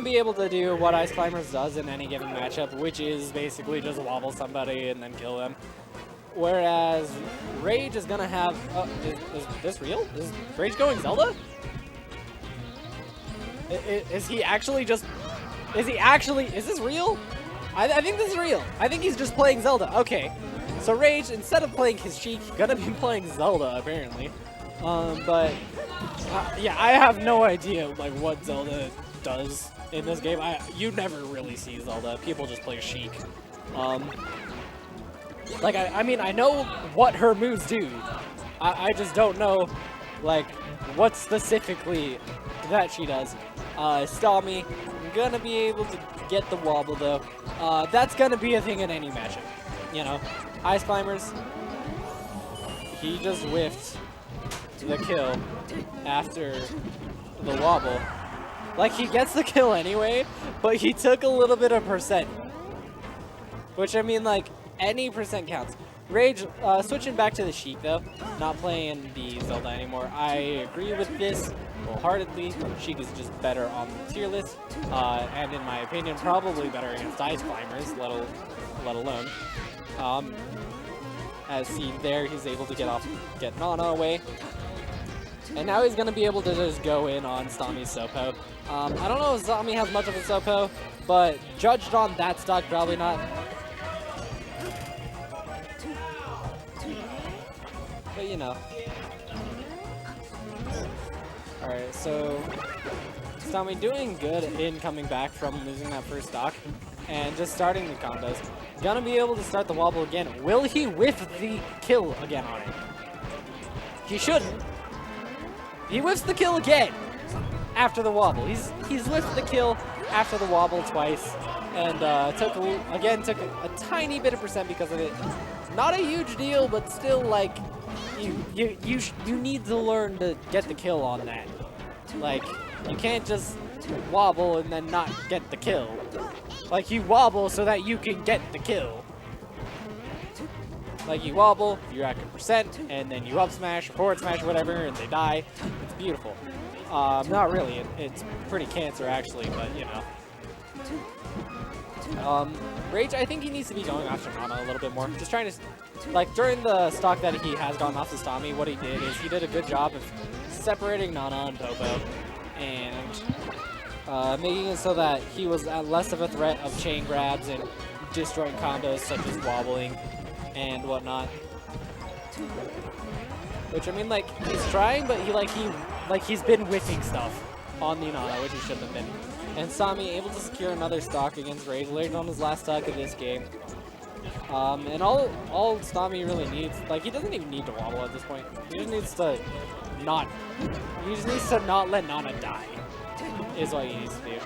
be able to do what Ice Climbers does in any given matchup, which is basically just wobble somebody and then kill them. Whereas Rage is gonna have. Is this real? Is Rage going Zelda? Is he actually just? Is he actually? Is this real? I think this is real. I think he's just playing Zelda. Okay, so Rage, instead of playing his Sheik, gonna be playing Zelda apparently. But yeah, I have no idea like what Zelda does in this game. You never really see Zelda. People just play Sheik. Like I mean, I know what her moves do. I just don't know like what specifically that she does. Stami, gonna be able to get the wobble though. That's gonna be a thing in any matchup. You know, Ice Climbers. He just whiffed the kill after the wobble. Like, he gets the kill anyway, but he took a little bit of percent. Which, I mean, like, any percent counts. Rage, switching back to the Sheik, though. Not playing the Zelda anymore. I agree with this wholeheartedly. Sheik is just better on the tier list. And in my opinion, probably better against Ice Climbers, let alone. As seen there, he's able to get Nana away. And now he's going to be able to just go in on Stami's Sopo. I don't know if Stami has much of a Sopo, but judged on that stock, probably not. But you know. Alright, so Stami doing good in coming back from losing that first stock and just starting the combos. Gonna be able to start the wobble again. Will he whiff the kill again on it? He shouldn't. He whiffs the kill again after the wobble. He's whiffed the kill after the wobble twice, and took a tiny bit of percent because of it. Not a huge deal, but still, like, you need to learn to get the kill on that. Like, you can't just wobble and then not get the kill. Like, you wobble so that you can get the kill. Like, you wobble, you rack a percent, and then you up smash, forward smash, whatever, and they die. It's beautiful. Not really. It's pretty cancer, actually, but, you know. Rage, I think he needs to be going after Nana a little bit more. Just trying to, like, during the stock that he has gone off to Stami, what he did is he did a good job of separating Nana and Popo, and making it so that he was less of a threat of chain grabs and destroying combos such as wobbling and whatnot. Which, I mean, like, he's trying, but he's been whiffing stuff on the Nana, which he shouldn't have been. And Stami able to secure another stock against Rage, later on his last stock of this game. And all Stami really needs, like, he doesn't even need to wobble at this point. He just needs to not let Nana die, is what he needs to do.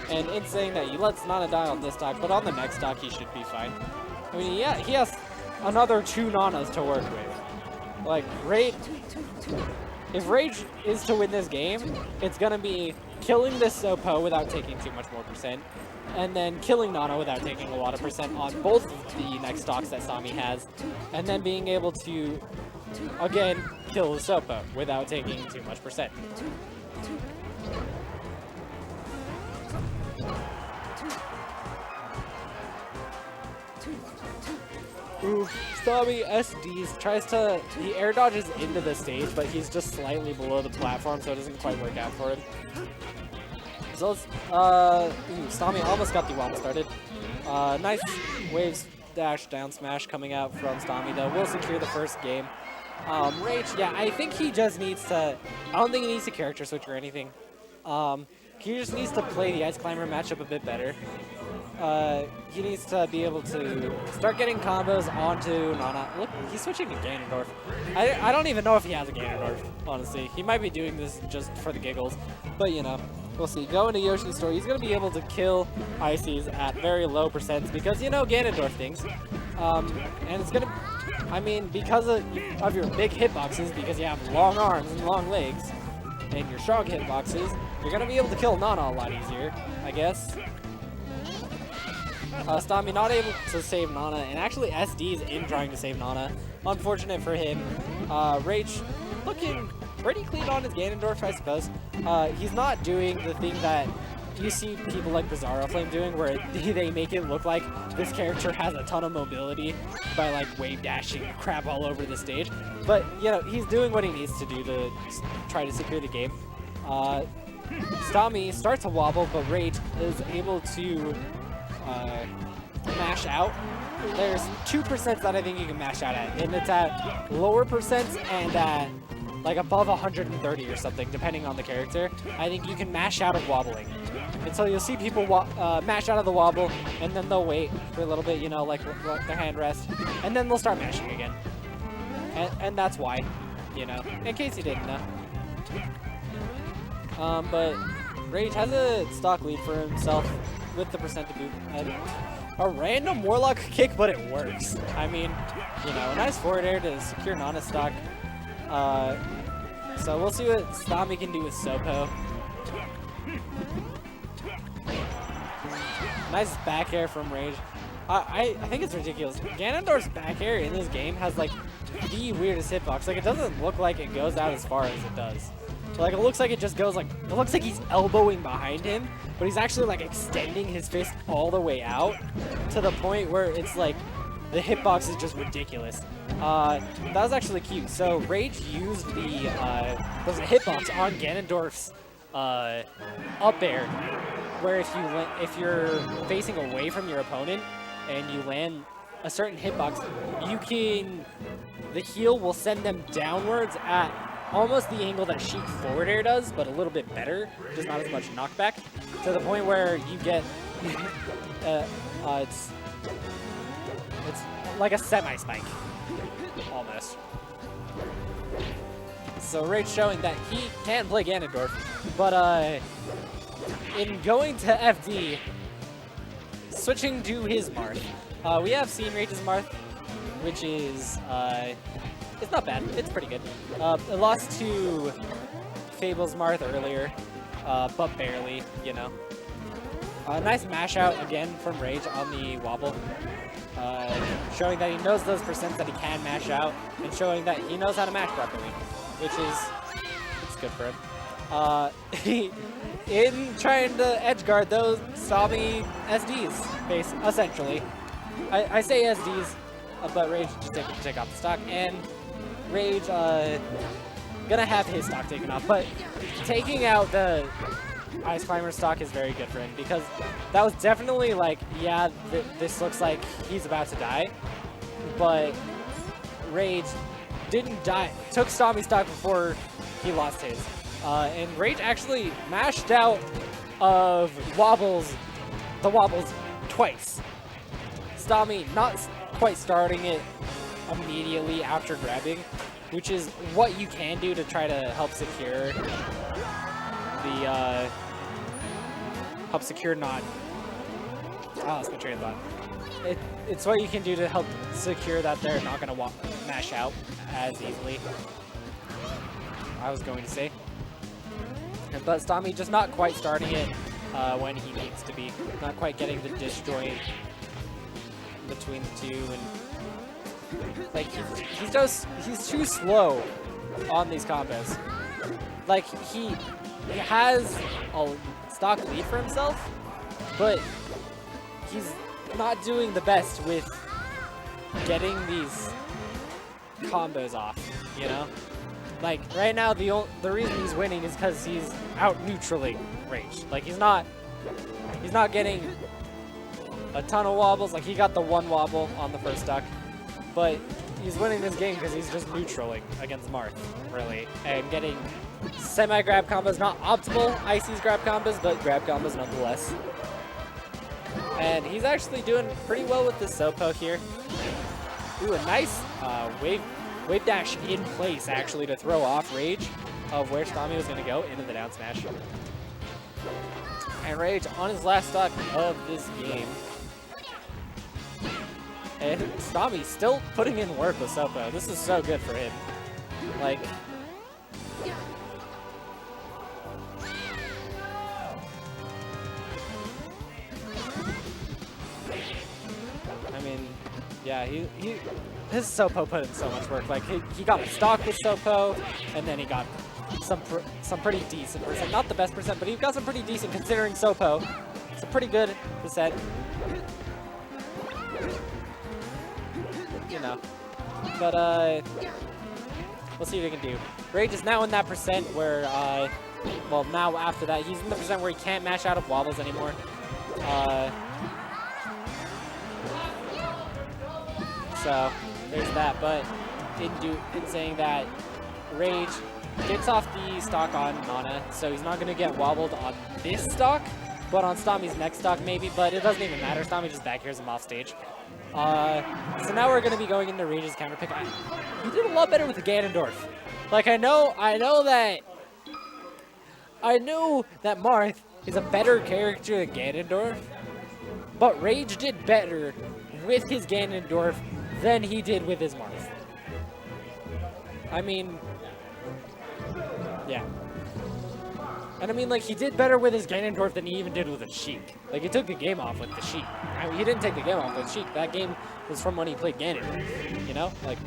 And in saying that, he lets Nana die on this stock, but on the next stock he should be fine. I mean, yeah, he has another 2 Nanas to work with. Like, if Rage is to win this game, it's gonna be killing this Sopo without taking too much more percent, and then killing Nana without taking a lot of percent on both of the next stocks that Stami has, and then being able to, again, kill the Sopo without taking too much percent. Ooh, Stami SDs tries to, he air dodges into the stage, but he's just slightly below the platform, so it doesn't quite work out for him. So Stami almost got the wobble started. Nice waves dash down smash coming out from Stami, though. Will secure the first game. Rage, yeah, I think he just needs to, I don't think he needs to character switch or anything. He just needs to play the Ice Climber matchup a bit better. He needs to be able to start getting combos onto Nana. Look, he's switching to Ganondorf. I don't even know if he has a Ganondorf, honestly. He might be doing this just for the giggles, but you know, we'll see. Go into Yoshi's store. He's going to be able to kill Ices at very low percents because, you know, Ganondorf things. And it's going to, I mean, because of your big hitboxes, because you have long arms and long legs, and your strong hitboxes, you're going to be able to kill Nana a lot easier, I guess. Stami not able to save Nana, and actually SD's in trying to save Nana. Unfortunate for him. Rage looking pretty clean on his Ganondorf, I suppose. He's not doing the thing that you see people like Bizarro Flame doing, where they make it look like this character has a ton of mobility by like wave dashing crap all over the stage. But you know, he's doing what he needs to do to try to secure the game. Stami starts to wobble, but Rage is able to mash out. There's 2% that I think you can mash out at, and it's at lower percents and at like above 130 or something, depending on the character. I think you can mash out of wobbling. And so you'll see people mash out of the wobble, and then they'll wait for a little bit, you know, like their hand rest, and then they'll start mashing again. And that's why, you know, in case you didn't know. But Rage has a stock lead for himself with the percent to boot. A random Warlock kick, but it works. I mean, you know, a nice forward air to secure an honest stock. So we'll see what Stami can do with Sopo. Nice back air from Rage. I think it's ridiculous. Ganondorf's back air in this game has like the weirdest hitbox. Like, it doesn't look like it goes out as far as it does. Like, it looks like it just goes like, it looks like he's elbowing behind him, but he's actually like extending his fist all the way out to the point where it's like the hitbox is just ridiculous. That was actually cute. So Rage used the there's a hitbox on Ganondorf's up air, where if you're facing away from your opponent and you land a certain hitbox, the heel will send them downwards at almost the angle that Sheik forward air does, but a little bit better, just not as much knockback, to the point where you get it's like a semi-spike, almost. So Rage showing that he can play Ganondorf, but in going to FD, switching to his Marth, we have seen Rage's Marth, which is it's not bad. It's pretty good. It lost to Fable's Marth earlier, but barely, you know. Nice mash out again from Rage on the wobble, showing that he knows those percents that he can mash out, and showing that he knows how to mash properly, which is it's good for him. In trying to edge guard those Stami SDs, essentially. I say SDs, but Rage just take off the stock, and Rage gonna have his stock taken off, but taking out the Ice Climber stock is very good for him, because that was definitely like, yeah, this looks like he's about to die, but Rage didn't die, took Stami stock before he lost his. And Rage actually mashed out of the wobbles twice. Stami not quite starting it immediately after grabbing, which is what you can do to try to help secure the not. Oh, that's my train of thought. It's what you can do to help secure that they're not gonna mash out as easily. I was going to say, but Stami just not quite starting it when he needs to be, not quite getting the disjoint between the two, and like he's too slow on these combos. Like he has a stock lead for himself, but he's not doing the best with getting these combos off, you know? Like right now the reason he's winning is because he's out neutraling Rage. Like he's not getting a ton of wobbles. Like he got the one wobble on the first stock, but he's winning this game because he's just neutraling against Marth, really, and getting semi-grab combos, not optimal Icy's grab combos, but grab combos nonetheless. And he's actually doing pretty well with this Sopo here. Ooh, a nice wave dash in place, actually, to throw off Rage of where Stami was going to go into the down smash. And Rage on his last stock of this game. And Stami still putting in work with Sopo. This is so good for him. Like, I mean, yeah, his Sopo put in so much work. Like he got a stock with Sopo, and then he got some pretty decent percent. Not the best percent, but he got some pretty decent considering Sopo. It's a pretty good percent. You know. But we'll see what he can do. Rage is now in that percent where well, now after that, he's in the percent where he can't mash out of wobbles anymore. So there's that, but in saying that, Rage gets off the stock on Nana, so he's not going to get wobbled on this stock, but on Stami's next stock maybe, but it doesn't even matter. Stami just back airs him off stage. So now we're going to be going into Rage's counter pick. He did a lot better with the Ganondorf. Like, I know that Marth is a better character than Ganondorf, but Rage did better with his Ganondorf than he did with his Marth. I mean, yeah. And I mean, like, he did better with his Ganondorf than he even did with his Sheik. Like, he took the game off with the Sheik. I mean, he didn't take the game off with Sheik. That game was from when he played Ganondorf, you know? Like,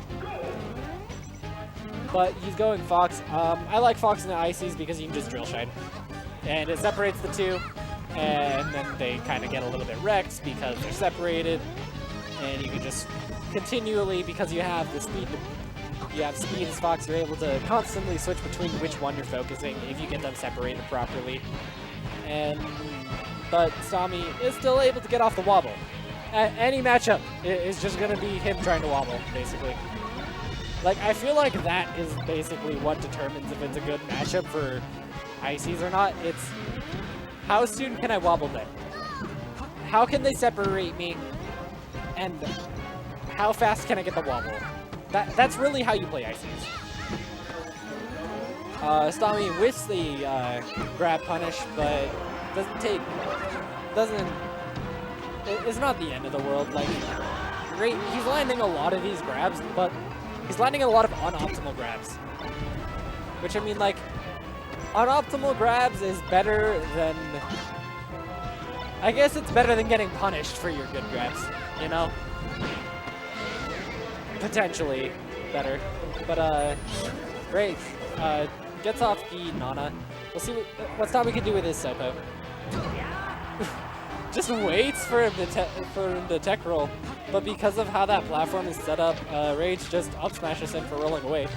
but he's going Fox. I like Fox in the ICs because you can just drill shine. And it separates the two. And then they kind of get a little bit wrecked because they're separated. And you can just continually, because you have the speed, you have speed as Fox, you're able to constantly switch between which one you're focusing if you get them separated properly. But Stami is still able to get off the wobble. Any matchup is just going to be him trying to wobble, basically. Like, I feel like that is basically what determines if it's a good matchup for ICs or not. It's how soon can I wobble them? How can they separate me? And how fast can I get the wobble? That's really how you play ICs. Stami whiffs the grab punish, but it's not the end of the world. Like, great, he's landing a lot of these grabs, but he's landing a lot of unoptimal grabs. Which, I mean, like, unoptimal grabs is better than, I guess it's better than getting punished for your good grabs, you know? Potentially better. But, great. Gets off the Nana. We'll see what Stami can do with his Sopo. Just waits for him to tech roll. But because of how that platform is set up, Rage just up smashes him for rolling away.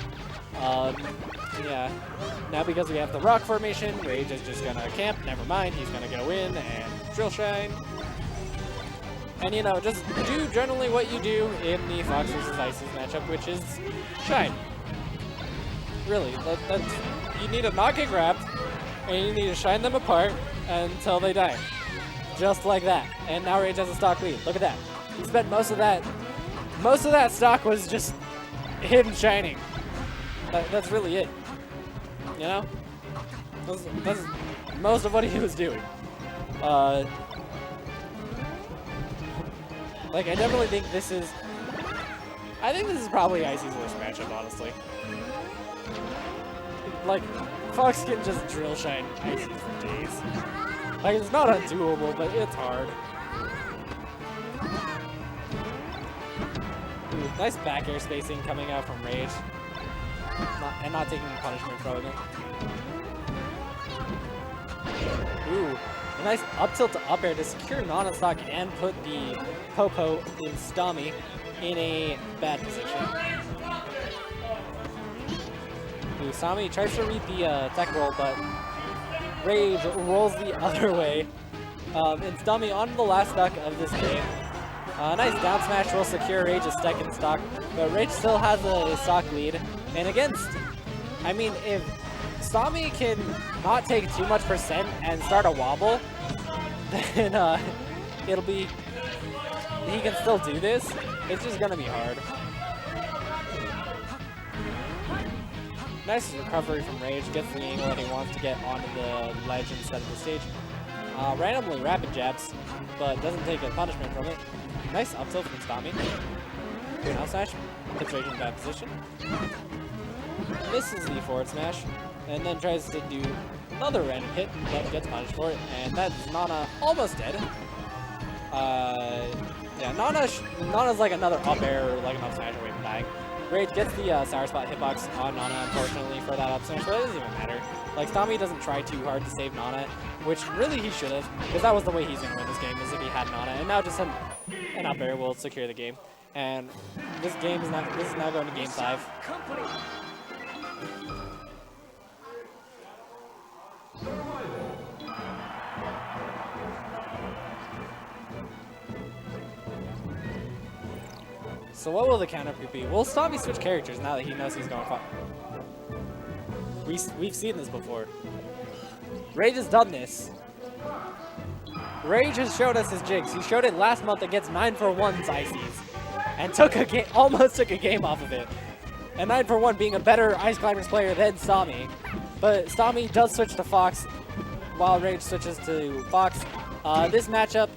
Yeah. Now because we have the rock formation, Rage is just gonna camp. Never mind, he's gonna go in and drill shine. And, you know, just do generally what you do in the Fox vs. ICs matchup, which is shine. Really, you need to not get grabbed, and you need to shine them apart until they die. Just like that. And now Rage has a stock lead. Look at that. He spent most of that stock was just him shining. That's really it. You know? That's most of what he was doing. Like, I definitely think this is probably Icy's worst matchup, honestly. Like, Fox can just drill shine Icy for days. Like, it's not undoable, but it's hard. Ooh, nice back air spacing coming out from Rage. And not taking punishment from it. Ooh, a nice up tilt to up air to secure Nana stock and put the Popo in Stami in a bad position. Ooh, Stami tries to read the tech roll, but Rage rolls the other way. And Stami on the last stock of this game. Nice down smash will secure Rage's second stock, but Rage still has a stock lead. And against, I mean, if Stami can not take too much percent and start a wobble, then he can still do this. It's just gonna be hard. Nice recovery from Rage, gets the angle that he wants to get onto the ledge instead of the stage. Randomly rapid jabs, but doesn't take a punishment from it. Nice up tilt from Stami. Now smash, puts Rage in a bad position. Misses the forward smash, and then tries to do another random hit, but gets punished for it, and that's Nana almost dead. Yeah, Nana's like another up air or like an up smash away from dying. Rage gets the Sour Spot hitbox on Nana, unfortunately, for that up smash, but it doesn't even matter. Like, Stami doesn't try too hard to save Nana, which really he should have, because that was the way he's going to win this game, is if he had Nana. And now just an up air will secure the game. And this is now going to game 5. So what will the counter be? Will Stami switch characters now that he knows he's going far? We've seen this before. Rage has done this. Rage has showed us his jigs. He showed it last month against 9-for-1's Ices. And almost took a game off of it. And 9-for-1 being a better Ice Climbers player than Stami. But Stami does switch to Fox, while Rage switches to Fox. This matchup,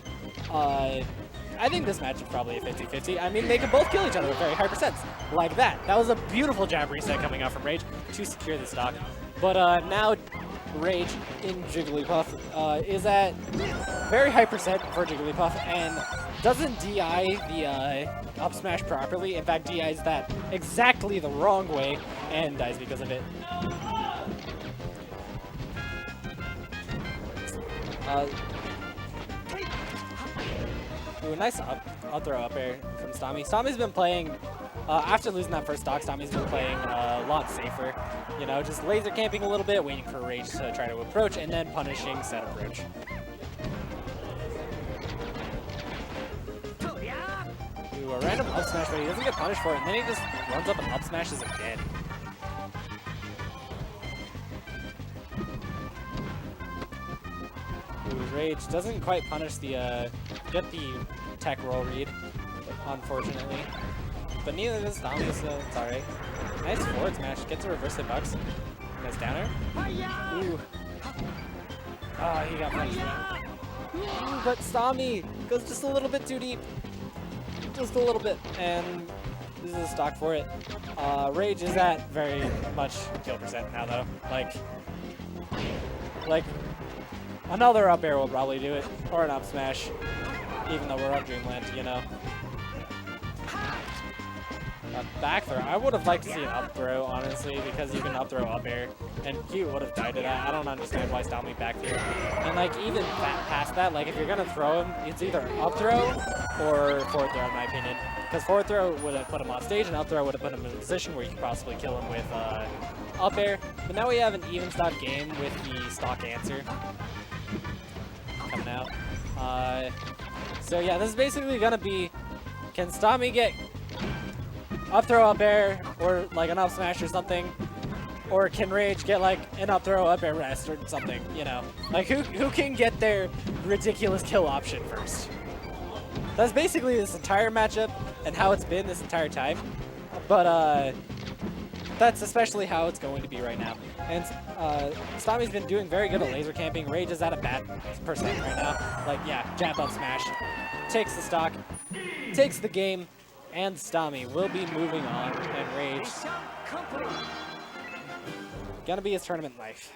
I think this match is probably a 50-50. I mean, they can both kill each other with very high percents. Like that. That was a beautiful jab reset coming out from Rage to secure the stock. But now Rage in Jigglypuff is at very high percent for Jigglypuff and doesn't DI the up smash properly. In fact, DIs that exactly the wrong way and dies because of it. Ooh, nice up throw up air from Stami. Stami's been playing, after losing that first stock, Stami's been playing a lot safer. You know, just laser camping a little bit, waiting for Rage to try to approach, and then punishing set approach. Ooh, a random up smash, but he doesn't get punished for it, and then he just runs up and up smashes again. Rage doesn't quite punish the, get the tech roll read, unfortunately. But neither does Stami, so it's alright. Nice forward smash, gets a reverse hitbox. Nice downer. Ooh. Oh, he got punished for that. Ooh, but Stami goes just a little bit too deep. Just a little bit, and this is a stock for it. Rage is at very much kill percent now, though. Like, another up air will probably do it, or an up smash, even though we're on Dreamland, you know. A back throw. I would have liked to see an up throw, honestly, because you can up throw up air, and Q would have died to that. I don't understand why Stami back through. And like even past that, like if you're gonna throw him, it's either up throw or forward throw, in my opinion. Because forward throw would have put him on stage, and up throw would have put him in a position where you could possibly kill him with up air. But now we have an even stock game with the stock answer coming out. So yeah, this is basically gonna be, can Stami get up throw up air or like an up smash or something, or can Rage get like an up throw up air rest or something, you know? Like who can get their ridiculous kill option first? That's basically this entire matchup and how it's been this entire time. But that's especially how it's going to be right now. And Stami's been doing very good at laser camping. Rage is at a bad percent right now. Like, yeah, jab up smash. Takes the stock, takes the game, and Stami will be moving on. And Rage, gonna be his tournament life.